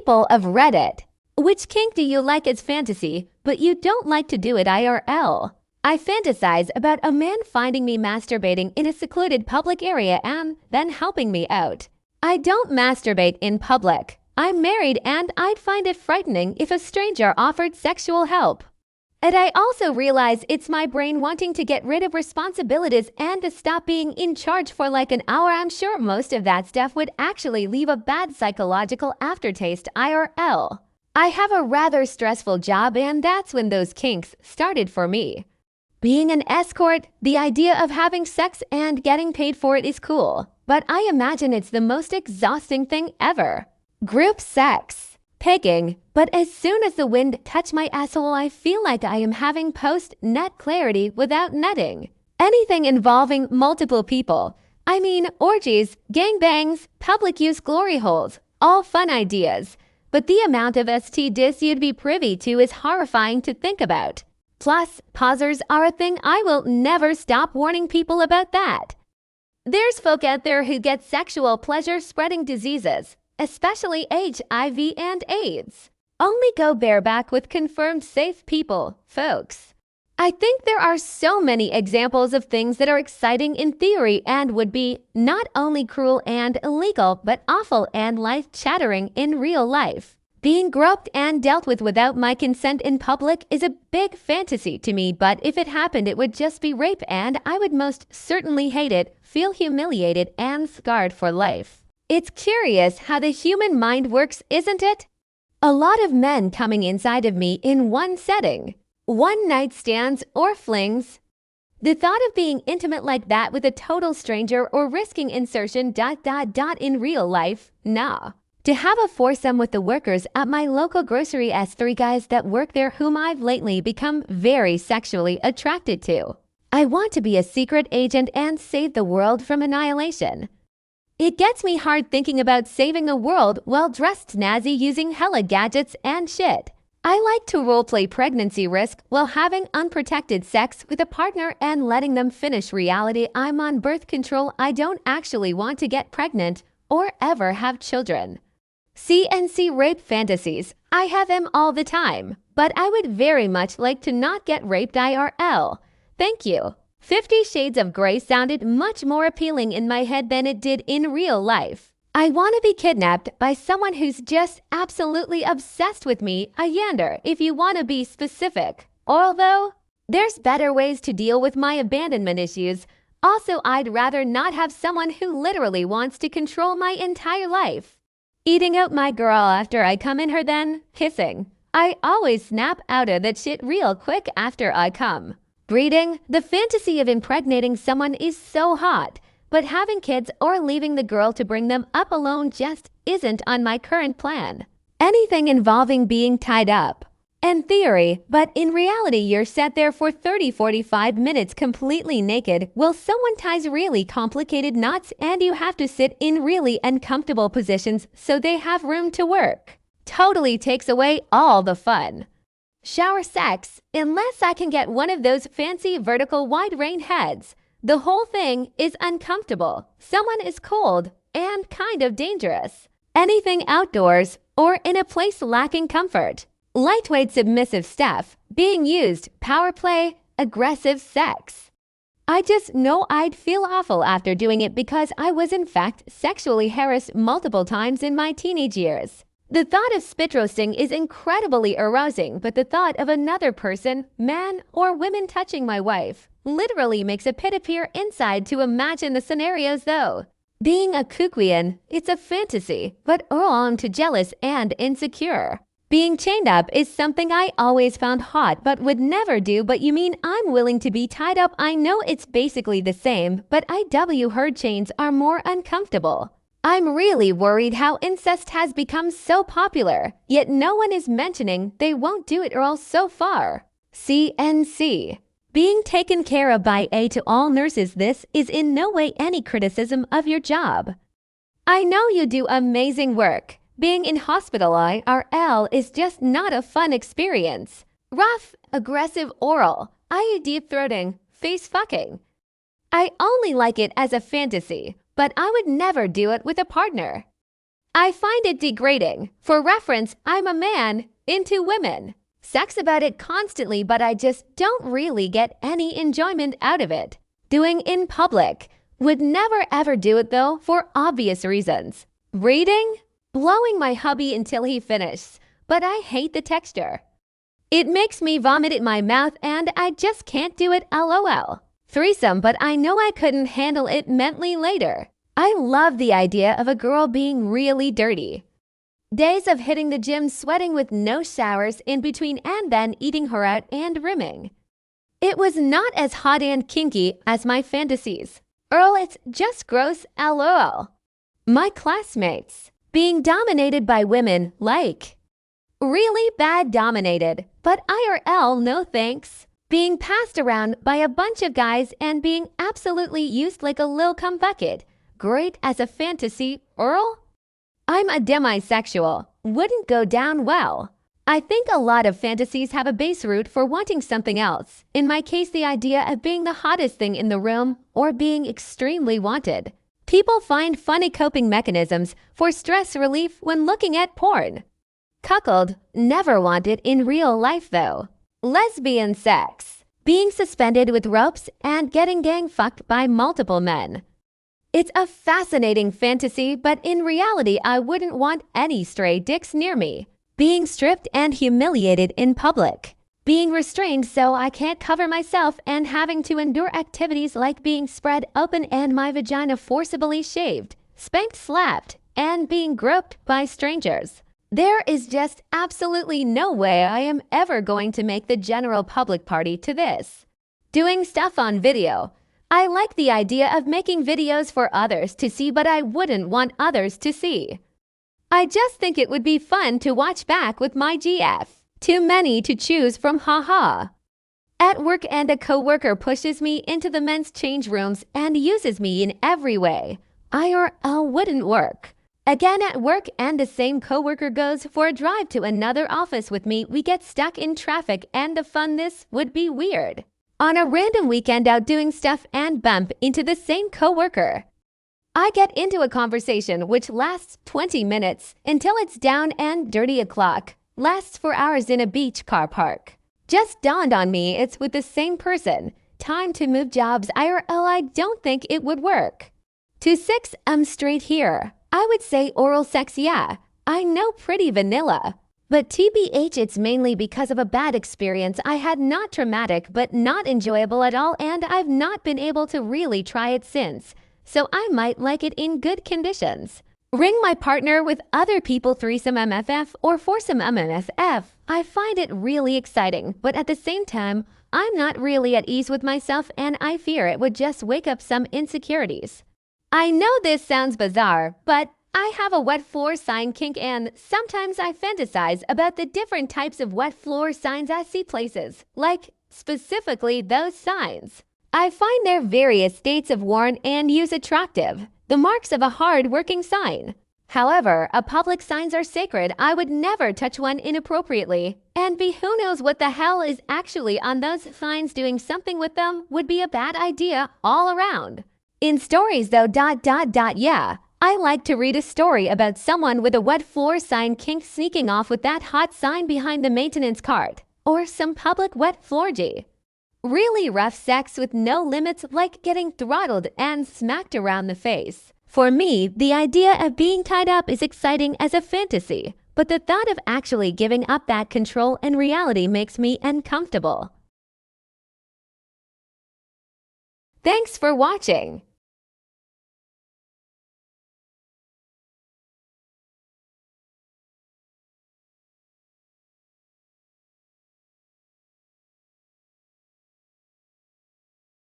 People of Reddit. Which kink do you like as fantasy, but you don't like to do it IRL? I fantasize about a man finding me masturbating in a secluded public area and then helping me out. I don't masturbate in public. I'm married and I'd find it frightening if a stranger offered sexual help. And I also realize it's my brain wanting to get rid of responsibilities and to stop being in charge for like an hour. I'm sure most of that stuff would actually leave a bad psychological aftertaste IRL. I have a rather stressful job and that's when those kinks started for me. Being an escort, the idea of having sex and getting paid for it is cool, but I imagine it's the most exhausting thing ever. Group sex. Pegging, but as soon as the wind touch my asshole I feel like I am having post-nut clarity without nutting. Anything involving multiple people. I mean orgies, gangbangs, public use glory holes, all fun ideas. But the amount of STDs you'd be privy to is horrifying to think about. Plus, posers are a thing. I will never stop warning people about that. There's folk out there who get sexual pleasure spreading diseases, especially HIV and AIDS. Only go bareback with confirmed safe people, folks. I think there are so many examples of things that are exciting in theory and would be not only cruel and illegal, but awful and life-shattering in real life. Being groped and dealt with without my consent in public is a big fantasy to me, but if it happened, it would just be rape and I would most certainly hate it, feel humiliated and scarred for life. It's curious how the human mind works, isn't it? A lot of men coming inside of me in one setting. One-night stands or flings. The thought of being intimate like that with a total stranger or risking insertion ... in real life, nah. To have a foursome with the workers at my local grocery as three guys that work there whom I've lately become very sexually attracted to. I want to be a secret agent and save the world from annihilation. It gets me hard thinking about saving a world while dressed snazzy using hella gadgets and shit. I like to roleplay pregnancy risk while having unprotected sex with a partner and letting them finish reality. I'm on birth control. I don't actually want to get pregnant or ever have children. CNC rape fantasies. I have them all the time, but I would very much like to not get raped IRL. Thank you. 50 Shades of Grey sounded much more appealing in my head than it did in real life. I want to be kidnapped by someone who's just absolutely obsessed with me, a yander if you want to be specific. Although, there's better ways to deal with my abandonment issues. Also, I'd rather not have someone who literally wants to control my entire life. Eating out my girl after I come in her then, hissing. I always snap out of that shit real quick after I come. Breeding, the fantasy of impregnating someone is so hot. But having kids or leaving the girl to bring them up alone just isn't on my current plan. Anything involving being tied up. In theory, but in reality you're sat there for 30-45 minutes completely naked while someone ties really complicated knots and you have to sit in really uncomfortable positions so they have room to work. Totally takes away all the fun. Shower sex, unless I can get one of those fancy vertical wide rain heads. The whole thing is uncomfortable. Someone is cold and kind of dangerous. Anything outdoors or in a place lacking comfort. Lightweight submissive stuff, being used, power play, aggressive sex. I just know I'd feel awful after doing it because I was in fact sexually harassed multiple times in my teenage years. The thought of spit roasting is incredibly arousing, but the thought of another person, man or women touching my wife, literally makes a pit appear inside to imagine the scenarios though. Being a kookian, it's a fantasy, but I'm too jealous and insecure. Being chained up is something I always found hot but would never do, but you mean I'm willing to be tied up? I know it's basically the same, but IW heard chains are more uncomfortable. I'm really worried how incest has become so popular, yet no one is mentioning they won't do it all so far. CNC. Being taken care of by A to all nurses. This is in no way any criticism of your job. I know you do amazing work. Being in hospital IRL is just not a fun experience. Rough, aggressive oral, IUD throating, face fucking. I only like it as a fantasy, but I would never do it with a partner. I find it degrading. For reference, I'm a man into women. Sex about it constantly, but I just don't really get any enjoyment out of it. Doing in public. Would never ever do it though, for obvious reasons. Reading? Blowing my hubby until he finishes, but I hate the texture. It makes me vomit in my mouth and I just can't do it, lol. Threesome, but I know I couldn't handle it mentally later. I love the idea of a girl being really dirty. Days of hitting the gym sweating with no showers in between and then eating her out and rimming. It was not as hot and kinky as my fantasies. Earl, it's just gross, lol. My classmates. Being dominated by women, like. Really bad dominated, but IRL no thanks. Being passed around by a bunch of guys and being absolutely used like a lil cum bucket. Great as a fantasy, Earl? I'm a demisexual. Wouldn't go down well. I think a lot of fantasies have a base root for wanting something else. In my case, the idea of being the hottest thing in the room or being extremely wanted. People find funny coping mechanisms for stress relief when looking at porn. Cuckold, never wanted in real life though. Lesbian sex. Being suspended with ropes and getting gang fucked by multiple men. It's a fascinating fantasy, but in reality, I wouldn't want any stray dicks near me. Being stripped and humiliated in public. Being restrained so I can't cover myself and having to endure activities like being spread open and my vagina forcibly shaved, spanked, slapped, and being groped by strangers. There is just absolutely no way I am ever going to make the general public party to this. Doing stuff on video. I like the idea of making videos for others to see, but I wouldn't want others to see. I just think it would be fun to watch back with my GF. Too many to choose from, haha. At work and a coworker pushes me into the men's change rooms and uses me in every way. IRL wouldn't work. Again at work and the same coworker goes for a drive to another office with me, we get stuck in traffic and the funness would be weird. On a random weekend out doing stuff and bump into the same coworker. I get into a conversation which lasts 20 minutes until it's down and dirty o'clock. Lasts for hours in a beach car park. Just dawned on me it's with the same person. Time to move jobs. IRL, I don't think it would work. To 6, I'm straight here. I would say oral sex, yeah. I know pretty vanilla. But TBH, it's mainly because of a bad experience I had, not traumatic but not enjoyable at all, and I've not been able to really try it since. So I might like it in good conditions. Ring my partner with other people, threesome MFF or foursome MMFF. I find it really exciting, but at the same time, I'm not really at ease with myself and I fear it would just wake up some insecurities. I know this sounds bizarre, but I have a wet floor sign kink and sometimes I fantasize about the different types of wet floor signs I see places, like specifically those signs. I find their various states of worn and use attractive, the marks of a hard-working sign. However, public signs are sacred. I would never touch one inappropriately. And who knows what the hell is actually on those signs. Doing something with them would be a bad idea all around. In stories though, yeah. I like to read a story about someone with a wet floor sign kink sneaking off with that hot sign behind the maintenance cart. Or some public wet floor G. Really rough sex with no limits, like getting throttled and smacked around the face. For me, the idea of being tied up is exciting as a fantasy, but the thought of actually giving up that control and reality makes me uncomfortable. Thanks for watching.